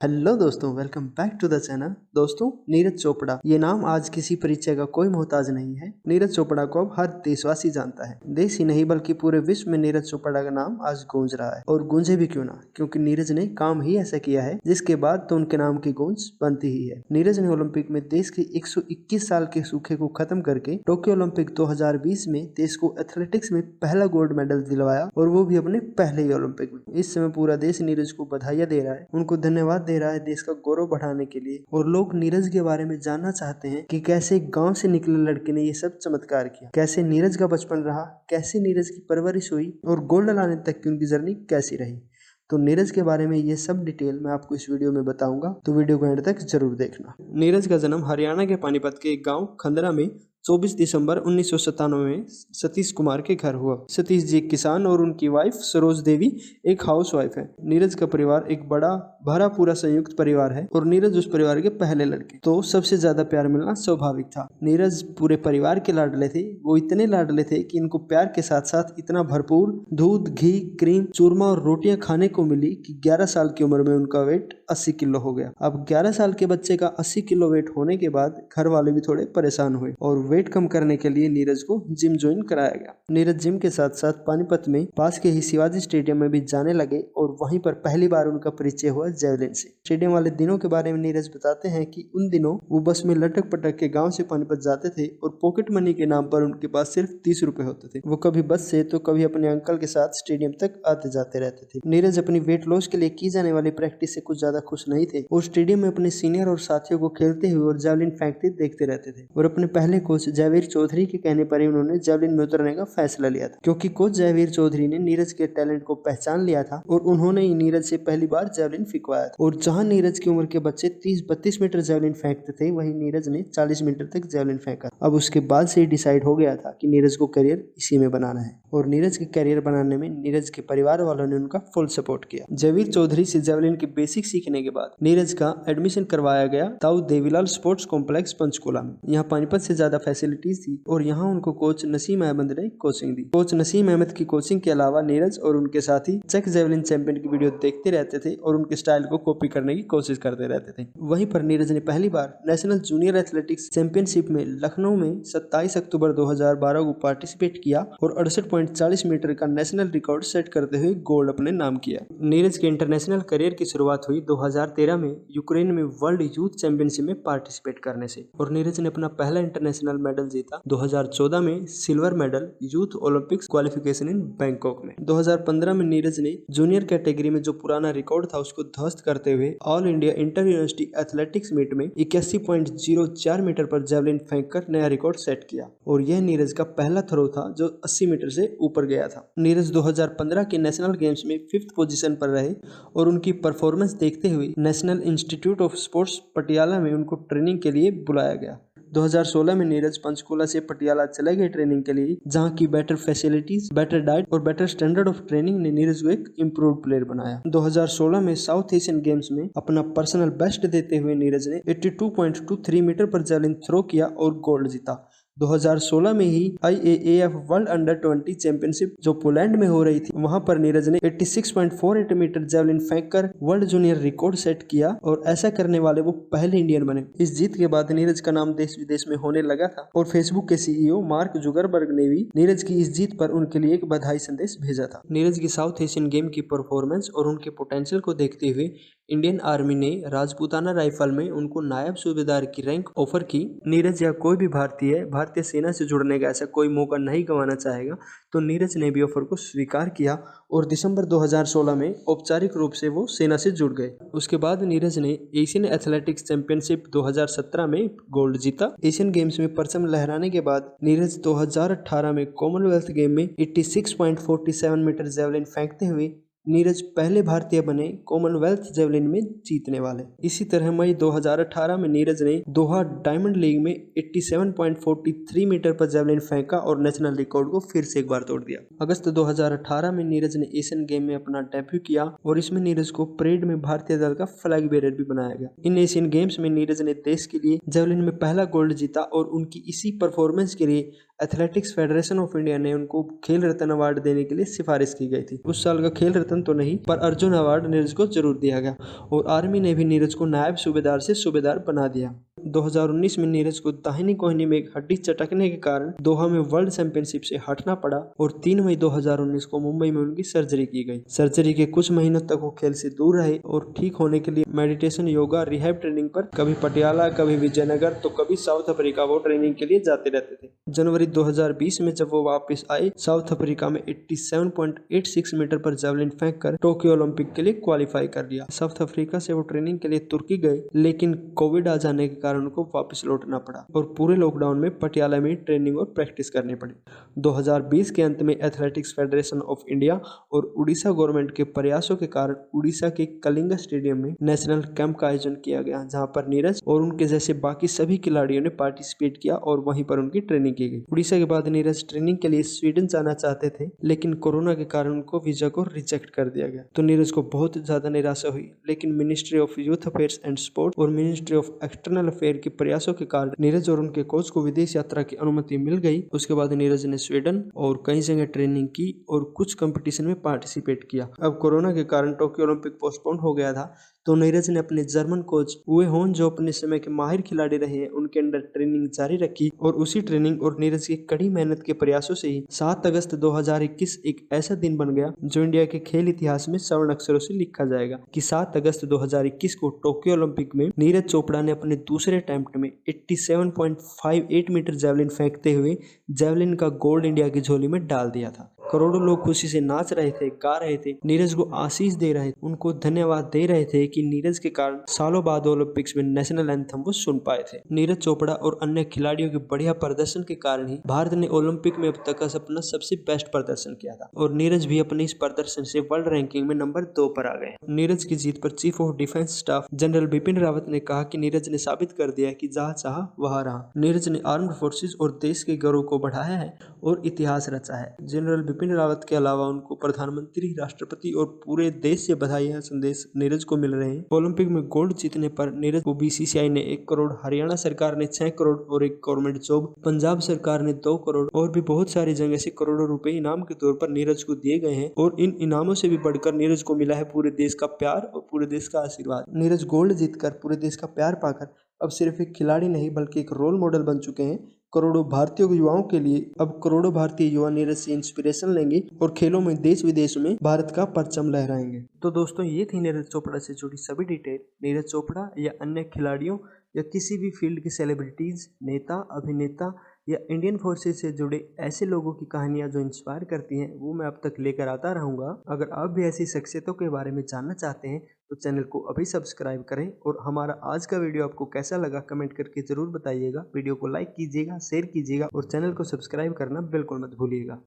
Hello दोस्तों, welcome back to the channel. दोस्तों, नीरज चोपड़ा ये नाम आज किसी परिचय का कोई मोहताज नहीं है। नीरज चोपड़ा को अब हर देशवासी जानता है। देश ही नहीं बल्कि पूरे विश्व में नीरज चोपड़ा का नाम आज गूंज रहा है। और गूंजे भी क्यों ना, क्योंकि नीरज ने काम ही ऐसा किया है जिसके बाद तो उनके नाम की गूंज बनती ही है। नीरज ने ओलंपिक में देश के 121 साल के सूखे को खत्म करके टोक्यो ओलंपिक 2020 में देश को एथलेटिक्स में पहला गोल्ड मेडल दिलवाया, और वो भी अपने पहले ही ओलंपिक में। इस समय पूरा देश नीरज को बधाइयां दे रहा है, उनको धन्यवाद दे रहा है देश का गौरव बढ़ाने के लिए। और लोग नीरज के बारे में जानना चाहते हैं कि कैसे गांव से निकले लड़के ने ये सब चमत्कार किया, कैसे नीरज का बचपन रहा, कैसे नीरज की परवरिश हुई और गोल्ड लाने तक की उनकी जर्नी कैसी रही। तो नीरज के बारे में ये सब डिटेल मैं आपको इस वीडियो में बताऊंगा, तो वीडियो को एंड तक जरूर देखना। नीरज का जन्म हरियाणा के पानीपत के एक गांव खंदरा में 24 दिसंबर 1997 में सतीश कुमार के घर हुआ। सतीश जी एक किसान और उनकी वाइफ सरोज देवी एक हाउस वाइफ है। नीरज का परिवार एक बड़ा भरा पूरा संयुक्त परिवार है और नीरज उस परिवार के पहले लड़के, तो सबसे ज्यादा प्यार मिलना स्वाभाविक था। नीरज पूरे परिवार के लाडले थे। वो इतने लाडले थे कि इनको प्यार के साथ साथ इतना भरपूर दूध, घी, क्रीम, चूरमा और रोटियां खाने को मिली कि 11 साल की उम्र में उनका वेट 80 किलो हो गया। अब 11 साल के बच्चे का 80 किलो वेट होने के बाद घर वाले भी थोड़े परेशान हुए और वेट कम करने के लिए नीरज को जिम ज्वाइन कराया गया। नीरज जिम के साथ साथ पानीपत में पास के ही शिवाजी स्टेडियम में भी जाने लगे और वहीं पर पहली बार उनका परिचय हुआ जेवलिन से। स्टेडियम वाले दिनों के बारे में नीरज बताते हैं कि उन दिनों वो बस में लटक पटक के गांव से पानीपत जाते थे और पॉकेट मनी के नाम पर उनके पास सिर्फ 30 रुपए होते थे। वो कभी बस से तो कभी अपने अंकल के साथ स्टेडियम तक आते जाते रहते थे। नीरज अपनी वेट लॉस के लिए की जाने वाली प्रैक्टिस से कुछ ज्यादा खुश नहीं थे और स्टेडियम में अपने सीनियर और साथियों को खेलते हुए और जेवलिन फेंकते देखते रहते थे। और अपने पहले कोच जयवीर चौधरी के कहने पर ही उन्होंने जेवलिन में उतरने का फैसला लिया था, क्योंकि कोच जयवीर चौधरी ने नीरज के टैलेंट को पहचान लिया था और उन्होंने ही नीरज से पहली बार जेवलिन फेंकवाया था। और जहां नीरज की उम्र के बच्चे 30-32 मीटर जेवलिन फेंकते थे, वहीं नीरज ने 40 मीटर तक जेवलिन फेंका। अब उसके बाद से ही डिसाइड हो गया था कि नीरज को करियर इसी में बनाना है और नीरज के करियर बनाने में नीरज के परिवार वालों ने उनका फुल सपोर्ट किया। जयवीर चौधरी से जेवलिन के बेसिक सीखने के बाद नीरज का एडमिशन करवाया गया ताऊ देवीलाल स्पोर्ट्स कॉम्प्लेक्स पंचकुला में। यहाँ पानीपत से ज्यादा फैसिलिटीज थी और यहाँ उनको कोच नसीम अहमद ने कोचिंग दी। कोच नसीम अहमद की कोचिंग के अलावा नीरज और उनके साथी चेक जेवलिन चैंपियन की वीडियो देखते रहते थे और उनके स्टाइल को कॉपी करने की कोशिश करते रहते थे। वहीं पर नीरज ने पहली बार नेशनल जूनियर एथलेटिक्स चैंपियनशिप में लखनऊ में 27 अक्टूबर 2012 को पार्टिसिपेट किया और 68.40 मीटर का नेशनल रिकॉर्ड सेट करते हुए गोल्ड अपने नाम किया। नीरज के इंटरनेशनल करियर की शुरुआत हुई 2013 में यूक्रेन में वर्ल्ड यूथ चैंपियनशिप में पार्टिसिपेट करने से, और नीरज ने अपना पहला इंटरनेशनल मेडल जीता 2014 में silver medal youth Olympics qualification in Bangkok में। 2015 में नीरज ने जूनियर कैटेगरी में जो पुराना रिकॉर्ड था उसको ध्वस्त करते हुए all India inter university athletics meet में 81.04 मीटर पर जेवलिन फेंककर नया रिकॉर्ड सेट किया, और यह नीरज का पहला थ्रो था जो 80 मीटर से ऊपर गया था। नीरज 2015 के नेशनल गेम्स में 5th पोजीशन पर रहे और उनकी परफॉर्मेंस देखते हुए national institute of sports Patiala में उनको ट्रेनिंग के लिए बुलाया गया। 2016 में नीरज पंचकुला से पटियाला चले गए ट्रेनिंग के लिए, जहां की बेटर फैसिलिटीज, बेटर डाइट और बेटर स्टैंडर्ड ऑफ ट्रेनिंग ने नीरज को एक इम्प्रूव प्लेयर बनाया। 2016 में साउथ एशियन गेम्स में अपना पर्सनल बेस्ट देते हुए नीरज ने 82.23 मीटर पर जेवलिन थ्रो किया और गोल्ड जीता। 2016 में ही IAAF वर्ल्ड अंडर 20 चैंपियनशिप जो पोलैंड में हो रही थी, वहां पर नीरज ने 86.48 मीटर जेवलिन फेंककर वर्ल्ड जूनियर रिकॉर्ड सेट किया और ऐसा करने वाले वो पहले इंडियन बने। इस जीत के बाद नीरज का नाम देश विदेश में होने लगा था और फेसबुक के CEO मार्क जुगरबर्ग ने भी नीरज की इस जीत पर उनके लिए एक बधाई संदेश भेजा था। नीरज की साउथ एशियन गेम की परफॉर्मेंस और उनके पोटेंशियल को देखते हुए इंडियन आर्मी ने राजपूताना राइफल में उनको नायब सूबेदार की रैंक ऑफर की। नीरज या कोई भी भारतीय सेना से जुड़ने का ऐसा कोई मौका नहीं गंवाना चाहेगा, तो नीरज ने भी ऑफर को स्वीकार किया और दिसंबर 2016 में औपचारिक रूप से वो सेना से जुड़ गए। उसके बाद नीरज ने एशियन एथलेटिक्स चैंपियनशिप 2017 में गोल्ड जीता। एशियन गेम्स में परचम लहराने के बाद नीरज 2018 में कॉमनवेल्थ गेम में 86.47 मीटर जेवलिन फेंकते हुए नीरज पहले भारतीय बने कॉमनवेल्थ जेवलिन में जीतने वाले। इसी तरह मई 2018 में नीरज ने दोहा डायमंड लीग में 87.43 मीटर पर जेवलिन फेंका और नेशनल रिकॉर्ड को फिर से एक बार तोड़ दिया। अगस्त 2018 में नीरज ने एशियन गेम में अपना डेब्यू किया और इसमें नीरज को परेड में भारतीय दल का फ्लैग बेरर भी बनाया गया। इन एशियन गेम्स में नीरज ने देश के लिए जेवलिन में पहला गोल्ड जीता और उनकी इसी परफॉर्मेंस के लिए एथलेटिक्स फेडरेशन ऑफ इंडिया ने उनको खेल रत्न अवार्ड देने के लिए सिफारिश की गई थी। उस साल का खेल रत्न तो नहीं पर अर्जुन अवार्ड नीरज को जरूर दिया गया और आर्मी ने भी नीरज को नायब सूबेदार से सूबेदार बना दिया। 2019 में नीरज को दाहिनी कोहनी में एक हड्डी चटकने के कारण दोहा में वर्ल्ड चैंपियनशिप से हटना पड़ा और 3 मई 2019 को मुंबई में उनकी सर्जरी की गई। सर्जरी के कुछ महीनों तक वो खेल से दूर रहे और ठीक होने के लिए मेडिटेशन, योगा, रिहैब ट्रेनिंग पर कभी पटियाला, कभी विजयनगर तो कभी साउथ अफ्रीका वो ट्रेनिंग के लिए जाते रहते थे। जनवरी 2020 में जब वो वापस आए, साउथ अफ्रीका में 87.86 मीटर पर जेवलिन फेंक कर टोक्यो ओलंपिक के लिए क्वालिफाई कर लिया। साउथ अफ्रीका से वो ट्रेनिंग के लिए तुर्की गए, लेकिन कोविड आ जाने के कारण उनको वापस लौटना पड़ा और पूरे लॉकडाउन में पटियाला में ट्रेनिंग और प्रैक्टिस करनी पड़ी। 2020 के अंत में एथलेटिक्स फेडरेशन ऑफ इंडिया और उड़ीसा गवर्नमेंट के प्रयासों के कारण उड़ीसा के कलिंगा स्टेडियम में नेशनल कैंप का आयोजन किया गया, जहां पर नीरज और उनके जैसे बाकी सभी खिलाड़ियों ने पार्टिसिपेट किया और वहीं पर उनकी ट्रेनिंग की गई। उड़ीसा के बाद नीरज ट्रेनिंग के लिए स्वीडन जाना चाहते थे, लेकिन कोरोना के कारण उनको वीजा को रिजेक्ट कर दिया गया, तो नीरज को बहुत ज्यादा निराशा हुई। लेकिन ministry of youth affairs and sport और मिनिस्ट्री ऑफ एक्सटर्नल अफेयर के प्रयासों के कारण नीरज और उनके कोच को विदेश यात्रा की अनुमति मिल गई। उसके बाद नीरज ने स्वीडन और कई जगह ट्रेनिंग की और कुछ कंपटीशन में पार्टिसिपेट किया। अब कोरोना के कारण टोक्यो ओलंपिक पोस्टपोन हो गया था, तो नीरज ने अपने जर्मन कोच उवे होन, जो अपने समय के माहिर खिलाड़ी रहे हैं, उनके अंडर ट्रेनिंग जारी रखी और उसी ट्रेनिंग और नीरज की कड़ी मेहनत के प्रयासों से ही 7 अगस्त 2021 एक ऐसा दिन बन गया जो इंडिया के खेल इतिहास में स्वर्ण अक्षरों से लिखा जाएगा कि 7 अगस्त 2021 को टोक्यो ओलंपिक में नीरज चोपड़ा ने अपने दूसरे अटेम्प्ट में 87.58 मीटर जेवलिन फेंकते हुए जेवलिन का गोल्ड इंडिया की झोली में डाल दिया था। करोड़ों लोग खुशी से नाच रहे थे, गा रहे थे, नीरज को आशीष दे रहे थे, उनको धन्यवाद दे रहे थे कि नीरज के कारण सालों बाद ओलंपिक्स में नेशनल एंथम वो सुन पाए थे। नीरज चोपड़ा और अन्य खिलाड़ियों के बढ़िया प्रदर्शन के कारण ही भारत ने ओलंपिक में अब तक का अपना सबसे बेस्ट प्रदर्शन किया था और नीरज भी अपने इस प्रदर्शन से वर्ल्ड रैंकिंग में नंबर 2 पर आ गए। नीरज की जीत पर chief of defence staff general Bipin Rawat ने कहा कि नीरज ने साबित कर दिया कि जहाँ चाहा वहाँ रहा। नीरज ने आर्म्ड फोर्सेस और देश के गौरव को बढ़ाया है और इतिहास रचा है। जनरल बिपिन रावत के अलावा उनको प्रधानमंत्री, राष्ट्रपति और पूरे देश से बधाई संदेश नीरज को मिल रहे हैं। ओलंपिक में गोल्ड जीतने पर नीरज को बीसीसीआई ने 1 करोड़, हरियाणा सरकार ने 6 करोड़ और एक गवर्नमेंट जॉब, पंजाब सरकार ने 2 करोड़ और भी बहुत सारी जगह से करोड़ों रुपए इनाम के तौर पर नीरज को दिए गए हैं और इन इनामों से भी बढ़कर नीरज को मिला है पूरे देश का प्यार और पूरे देश का आशीर्वाद। नीरज गोल्ड जीतकर पूरे देश का प्यार पाकर अब सिर्फ एक खिलाड़ी नहीं बल्कि एक रोल मॉडल बन चुके हैं। करोड़ों भारतीय युवाओं के लिए अब करोड़ों भारतीय युवा नीरज से इंस्पिरेशन लेंगे और खेलों में देश विदेश में भारत का परचम लहराएंगे। तो दोस्तों, ये थी नीरज चोपड़ा से जुड़ी सभी डिटेल। नीरज चोपड़ा या अन्य खिलाड़ियों या किसी भी फील्ड के सेलिब्रिटीज, नेता, अभिनेता या इंडियन फोर्सेस से जुड़े ऐसे लोगों की कहानियां जो इंस्पायर करती हैं, वो मैं अब तक लेकर आता रहूँगा। अगर आप भी ऐसी शख्सियतों के बारे में जानना चाहते हैं तो चैनल को अभी सब्सक्राइब करें और हमारा आज का वीडियो आपको कैसा लगा कमेंट करके ज़रूर बताइएगा। वीडियो को लाइक कीजिएगा, शेयर कीजिएगा और चैनल को सब्सक्राइब करना बिल्कुल मत भूलिएगा।